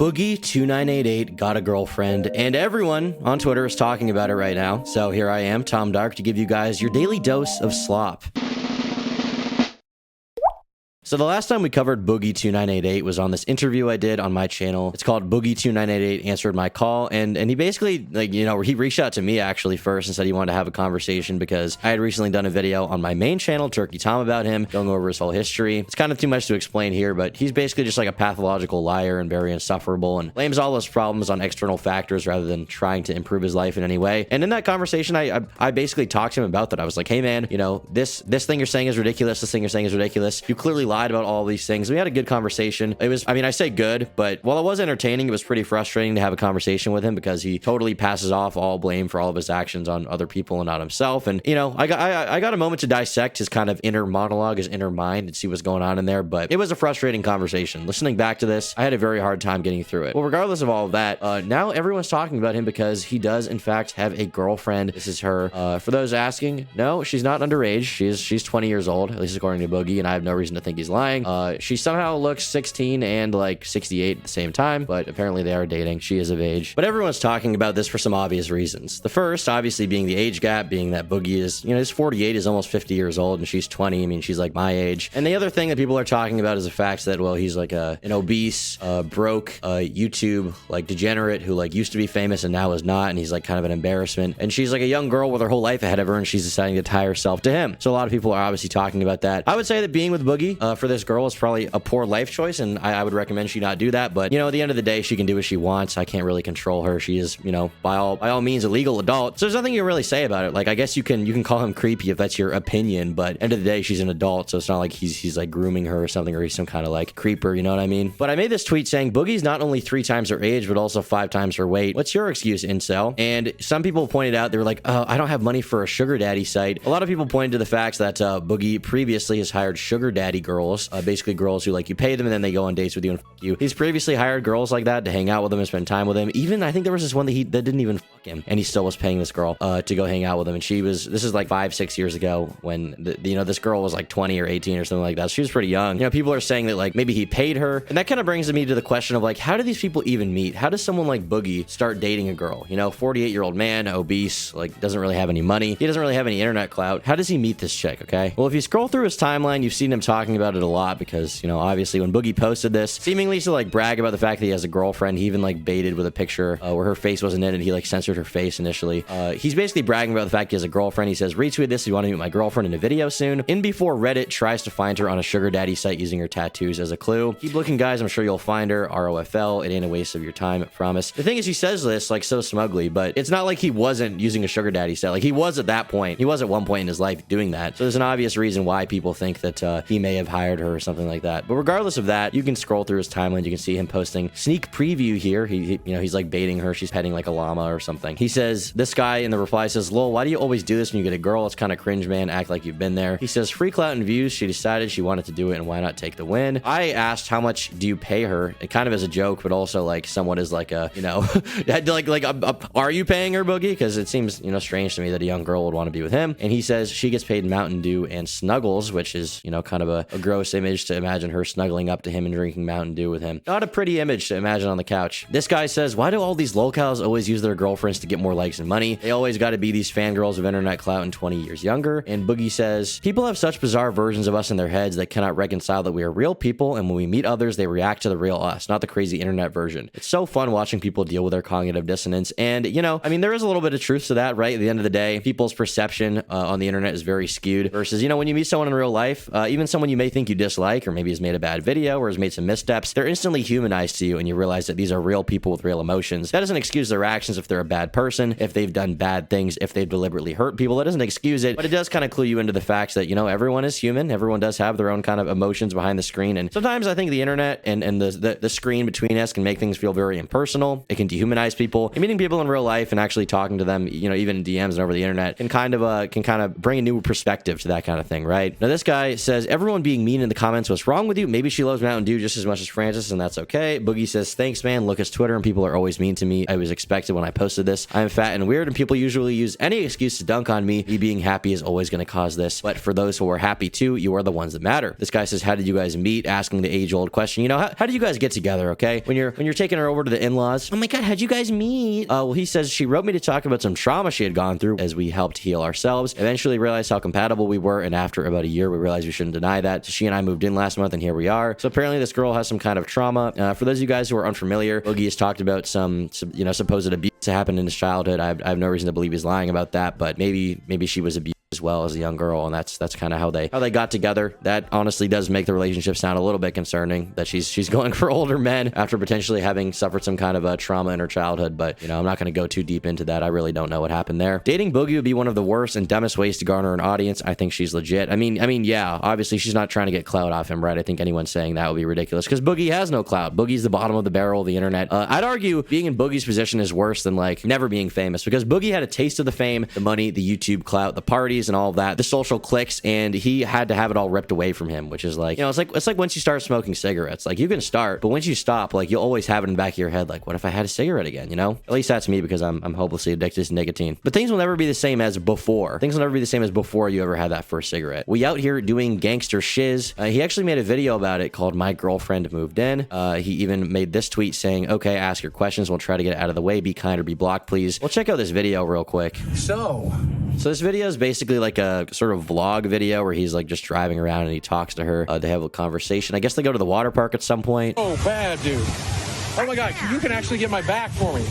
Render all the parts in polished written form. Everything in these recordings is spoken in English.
Boogie2988 got a girlfriend, and everyone on Twitter is talking about it right now. So here I am, Tom Dark, to give you guys your daily dose of slop. So the last time we covered Boogie2988 was on this interview I did on my channel. It's called Boogie2988 Answered My Call, and he basically, like, you know, he reached out to me actually first and said he wanted to have a conversation because I had recently done a video on my main channel, Turkey Tom, about him, going over his whole history. It's kind of too much to explain here, but he's basically just like a pathological liar and very insufferable and blames all his problems on external factors rather than trying to improve his life in any way. And in that conversation, I basically talked to him about that. I was like, hey man, you know, this thing you're saying is ridiculous. This thing you're saying is ridiculous. You clearly lied about all these things. We had a good conversation. It was, I mean, I say good, but while it was entertaining, it was pretty frustrating to have a conversation with him because he totally passes off all blame for all of his actions on other people and not himself. And, you know, I got a moment to dissect his kind of inner monologue, his inner mind, and see what's going on in there, but it was a frustrating conversation. Listening back to this, I had a very hard time getting through it. Well, regardless of all of that, now everyone's talking about him because he does, in fact, have a girlfriend. This is her. For those asking, no, she's not underage. She's 20 years old, at least according to Boogie, and I have no reason to think he's lying. She somehow looks 16 and like 68 at the same time, but apparently they are dating. She is of age. But everyone's talking about this for some obvious reasons. The first, obviously, being the age gap, being that Boogie is, you know, he's 48, is almost 50 years old, and she's 20. I mean, she's like my age. And the other thing that people are talking about is the fact that, well, he's like an obese, broke, YouTube, like, degenerate who, like, used to be famous and now is not, and he's, like, kind of an embarrassment. And she's, like, a young girl with her whole life ahead of her, and she's deciding to tie herself to him. So a lot of people are obviously talking about that. I would say that being with Boogie, for this girl is probably a poor life choice, and I would recommend she not do that. But, you know, at the end of the day, she can do what she wants. I can't really control her. She is, you know, by all means a legal adult. So there's nothing you can really say about it. Like, I guess you can call him creepy if that's your opinion, but end of the day, she's an adult, so it's not like he's like grooming her or something, or he's some kind of like creeper, you know what I mean? But I made this tweet saying Boogie's not only 3 times her age, but also 5 times her weight. What's your excuse, incel? And some people pointed out, they were like, oh, I don't have money for a sugar daddy site. A lot of people pointed to the fact that Boogie previously has hired sugar daddy girls, basically girls who, like, you pay them and then they go on dates with you and fuck you. He's previously hired girls like that to hang out with him and spend time with him. Even, I think there was this one that didn't even fuck him, and he still was paying this girl to go hang out with him. And this is like 5-6 years ago when you know, this girl was like 20 or 18 or something like that. So she was pretty young. You know, people are saying that, like, maybe he paid her, and that kind of brings me to the question of, like, how do these people even meet? How does someone like Boogie start dating a girl? You know, 48-year-old man, obese, like, doesn't really have any money. He doesn't really have any internet clout. How does he meet this chick? Okay, well, if you scroll through his timeline, you've seen him talking about it a lot because, you know, obviously when Boogie posted this, seemingly to, like, brag about the fact that he has a girlfriend, he even, like, baited with a picture where her face wasn't in it. He, like, censored her face initially. He's basically bragging about the fact he has a girlfriend. He says, retweet this if you want to meet my girlfriend in a video soon. In before Reddit tries to find her on a sugar daddy site using her tattoos as a clue. Keep looking, guys. I'm sure you'll find her. ROFL. It ain't a waste of your time, I promise. The thing is, he says this, like, so smugly, but it's not like he wasn't using a sugar daddy site. Like, he was at that point. He was at one point in his life doing that. So there's an obvious reason why people think that he may have hired her or something like that. But regardless of that, you can scroll through his timeline. You can see him posting sneak preview here. He you know, he's like baiting her. She's petting like a llama or something. He says, this guy in the reply says, lol, why do you always do this when you get a girl? It's kind of cringe, man. Act like you've been there. He says, free clout and views. She decided she wanted to do it, and why not take the win? I asked, how much do you pay her? And kind of as a joke, but also like someone is like a, you know, are you paying her, Boogie? Because it seems, you know, strange to me that a young girl would want to be with him. And he says she gets paid Mountain Dew and Snuggles, which is, you know, kind of a gross image to imagine her snuggling up to him and drinking Mountain Dew with him. Not a pretty image to imagine on the couch. This guy says, why do all these locals always use their girlfriends to get more likes and money? They always got to be these fangirls of internet clout and 20 years younger. And Boogie says, people have such bizarre versions of us in their heads that cannot reconcile that we are real people, and when we meet others, they react to the real us, not the crazy internet version. It's so fun watching people deal with their cognitive dissonance. And, you know, I mean, there is a little bit of truth to that, right? At the end of the day, people's perception on the internet is very skewed versus, you know, when you meet someone in real life, even someone you may think you dislike, or maybe has made a bad video or has made some missteps, they're instantly humanized to you, and you realize that these are real people with real emotions. That doesn't excuse their actions if they're a bad person, if they've done bad things, if they've deliberately hurt people. That doesn't excuse it, but it does kind of clue you into the facts that, you know, everyone is human. Everyone does have their own kind of emotions behind the screen, and sometimes I think the internet and the screen between us can make things feel very impersonal. It can dehumanize people. And meeting people in real life and actually talking to them, you know, even in DMs and over the internet, can kind of bring a new perspective to that kind of thing, right? Now, this guy says, everyone being mean in the comments, what's wrong with you? Maybe she loves Mountain Dew just as much as Francis, and that's okay. Boogie says, thanks, man. Look, it's Twitter, and people are always mean to me. I was expected when I posted this. I'm fat and weird, and people usually use any excuse to dunk on me. Me being happy is always going to cause this. But for those who are happy too, you are the ones that matter. This guy says, how did you guys meet? Asking the age-old question. You know, how do you guys get together, okay? When you're taking her over to the in-laws, oh my God, how'd you guys meet? Well, he says she wrote me to talk about some trauma she had gone through as we helped heal ourselves. Eventually realized how compatible we were, and after about a year, we realized we shouldn't deny that. So she and I moved in last month, and here we are. So apparently this girl has some kind of trauma. For those of you guys who are unfamiliar, Boogie has talked about some you know, supposed abuse that happened in his childhood. I have no reason to believe he's lying about that, but maybe she was abused as well as a young girl, and that's kind of how they got together. That honestly does make the relationship sound a little bit concerning, that she's going for older men after potentially having suffered some kind of a trauma in her childhood. But you know, I'm not going to go too deep into that. I really don't know what happened there. Dating Boogie would be one of the worst and dumbest ways to garner an audience. I think she's legit. I mean, yeah, obviously she's not trying to get clout off him, right? I think anyone saying that would be ridiculous, because Boogie has no clout. Boogie's the bottom of the barrel of the internet. I'd argue being in Boogie's position is worse than like never being famous, because Boogie had a taste of the fame, the money, the YouTube clout, the parties, and all of that, the social clicks, and he had to have it all ripped away from him, which is like, you know, it's like once you start smoking cigarettes, like you can start, but once you stop, like you'll always have it in the back of your head, like, what if I had a cigarette again, you know? At least that's me, because I'm hopelessly addicted to nicotine. But things will never be the same as before. Things will never be the same as before you ever had that first cigarette. We out here doing gangster shiz. He actually made a video about it called My Girlfriend Moved In. He even made this tweet saying, okay, ask your questions, we'll try to get it out of the way, be kind or be blocked, please. Well, check out this video real quick. So this video is basically like a sort of vlog video where he's like just driving around and he talks to her. They have a conversation. I guess they go to the water park at some point. Oh, bad, dude. Oh my God, you can actually get my back for me.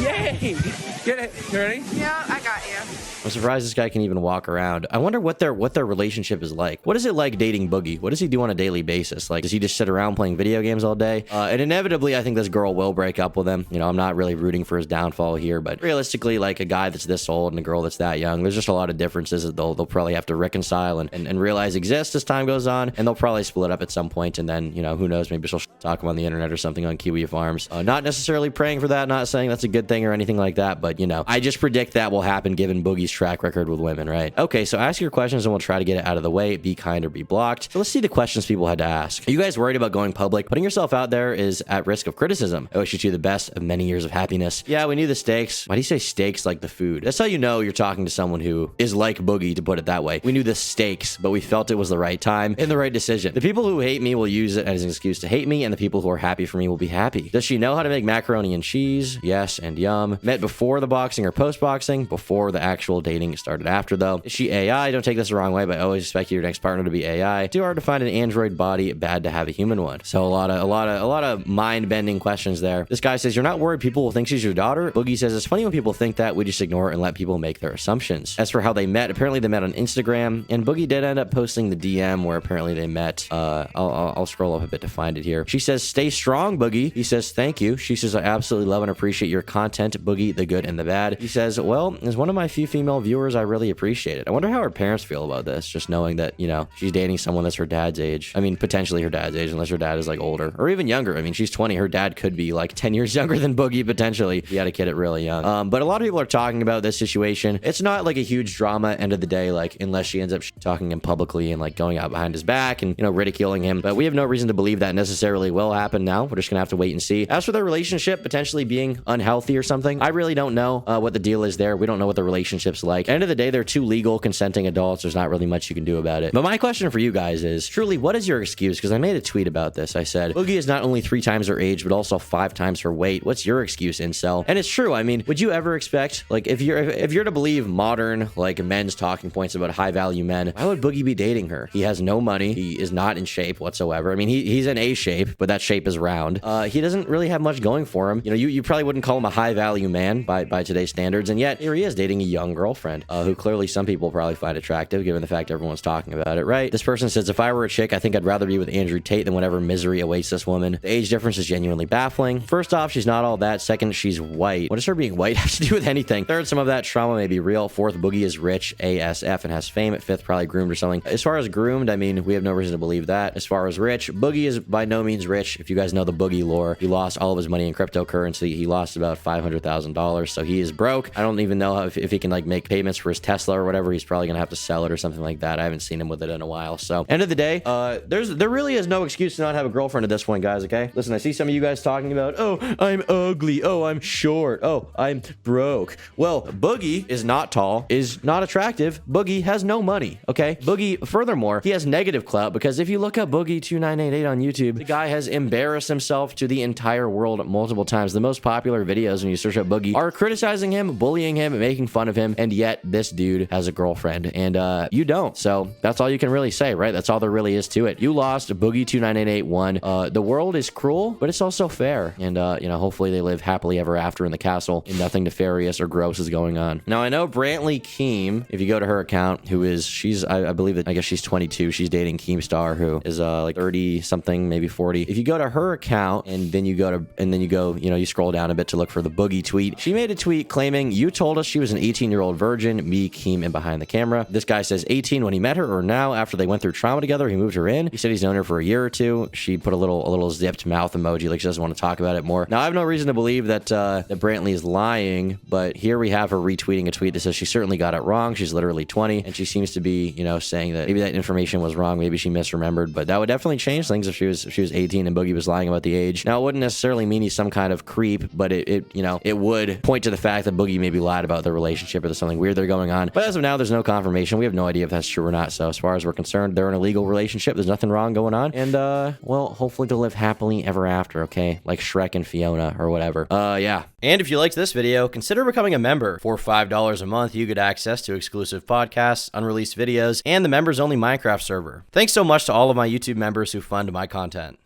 Yay! Get it. You ready? Yeah, I got you. I'm surprised this guy can even walk around. I wonder what their relationship is like. What is it like dating Boogie? What does he do on a daily basis? Like, does he just sit around playing video games all day? And inevitably, I think this girl will break up with him. You know, I'm not really rooting for his downfall here, but realistically, like a guy that's this old and a girl that's that young, there's just a lot of differences that they'll probably have to reconcile and realize exist as time goes on, and they'll probably split up at some point, and then, you know, who knows, maybe she'll talk him on the internet or something on Kiwi Farms. Not necessarily praying for that, not saying that's a good thing or anything like that, but, you know, I just predict that will happen given Boogie's track record with women, right? Okay, so ask your questions and we'll try to get it out of the way. Be kind or be blocked. So let's see the questions people had to ask. Are you guys worried about going public? Putting yourself out there is at risk of criticism. I wish you two the best of many years of happiness. Yeah, we knew the stakes. Why do you say stakes like the food? That's how you know you're talking to someone who is like Boogie, to put it that way. We knew the stakes, but we felt it was the right time and the right decision. The people who hate me will use it as an excuse to hate me, and the people who are happy for me will be happy. Does she know how to make macaroni and cheese? Yes, and yum. Met before the boxing or post-boxing? Before the actual dating started after, though. Is she AI? Don't take this the wrong way, but I always expect your next partner to be AI. Too hard to find an android body, bad to have a human one. So a lot of mind-bending questions there. This guy says, you're not worried people will think she's your daughter? Boogie says, it's funny when people think that, we just ignore it and let people make their assumptions. As for how they met, apparently they met on Instagram, and Boogie did end up posting the DM where apparently they met. I'll scroll up a bit to find it here. She says, stay strong, Boogie. He says, thank you. She says, I absolutely love and appreciate your content, Boogie, the good and the bad. He says, well, as one of my few female viewers, I really appreciate it. I wonder how her parents feel about this, just knowing that, you know, she's dating someone that's her dad's age. I mean, potentially her dad's age, unless her dad is like older or even younger. I mean, she's 20. Her dad could be like 10 years younger than Boogie, potentially. He had a kid at really young. But a lot of people are talking about this situation. It's not like a huge drama, end of the day, like, unless she ends up talking him publicly and like going out behind his back and, you know, ridiculing him. But we have no reason to believe that necessarily will happen now. We're just gonna have to wait and see. As for their relationship potentially being unhealthy or something, I really don't know what the deal is there. We don't know what the relationship's like. End of the day, they're two legal, consenting adults. There's not really much you can do about it. But my question for you guys is, truly, what is your excuse? Because I made a tweet about this. I said, Boogie is not only 3 times her age, but also 5 times her weight. What's your excuse, incel? And it's true. I mean, would you ever expect, like, if you're to believe modern, like, men's talking points about high value men, why would Boogie be dating her? He has no money. He is not in shape whatsoever. I mean, he's in A shape, but that shape is round. He doesn't really have much going for him. You know, you probably wouldn't call him a high value man by today's standards, and yet here he is dating a young girlfriend who clearly some people probably find attractive, given the fact everyone's talking about it, right? This person says, if I were a chick, I think I'd rather be with Andrew Tate than whatever misery awaits this woman. The age difference is genuinely baffling. First off, she's not all that. Second, she's white. What does her being white have to do with anything? Third, some of that trauma may be real. Fourth, Boogie is rich ASF and has fame. Fifth, probably groomed or something. As far as groomed, I mean, we have no reason to believe that. As far as rich, Boogie is by no means rich. If you guys know the Boogie lore, before. He lost all of his money in cryptocurrency. He lost about $500,000. So he is broke. I don't even know if he can like make payments for his Tesla or whatever. He's probably gonna have to sell it or something like that. I haven't seen him with it in a while. So end of the day, there really is no excuse to not have a girlfriend at this point, guys. Okay, listen, I see some of you guys talking about, oh, I'm ugly, oh, I'm short, oh, I'm broke. Well, Boogie is not tall, is not attractive. Boogie has no money. Okay, Boogie, furthermore, he has negative clout, because if you look up Boogie2988 on YouTube, the guy has embarrassed himself to the entire world multiple times. The most popular videos when you search up Boogie are criticizing him, bullying him, making fun of him, and yet this dude has a girlfriend, and you don't. So that's all you can really say, right? That's all there really is to it. You lost. Boogie2988 won. The world is cruel, but it's also fair, and you know, hopefully they live happily ever after in the castle, and nothing nefarious or gross is going on. Now, I know Brantley Keem, if you go to her account, I believe that, I guess she's 22. She's dating Keemstar, who is like 30 something, maybe 40. If you go to her account and then you go, you know, you scroll down a bit to look for the Boogie tweet. She made a tweet claiming, "You told us she was an 18-year-old virgin, me, Keem, and behind the camera." This guy says 18 when he met her, or now after they went through trauma together, he moved her in. He said he's known her for a year or two. She put a little zipped mouth emoji, like she doesn't want to talk about it more. Now, I have no reason to believe that that Brantley is lying, but here we have her retweeting a tweet that says she certainly got it wrong. She's literally 20, and she seems to be, you know, saying that maybe that information was wrong, maybe she misremembered, but that would definitely change things if she was 18 and Boogie was lying about the age. Now, it wouldn't necessarily mean he's some kind of creep, but it you know, it would point to the fact that Boogie maybe lied about their relationship, or there's something weird they're going on. But as of now, there's no confirmation. We have no idea if that's true or not. So as far as we're concerned, they're in a legal relationship. There's nothing wrong going on, and well, hopefully they'll live happily ever after. Okay, like Shrek and Fiona or whatever. Yeah. And if you liked this video, consider becoming a member. For $5 a month, you get access to exclusive podcasts, unreleased videos, and the members-only Minecraft server. Thanks so much to all of my YouTube members who fund my content.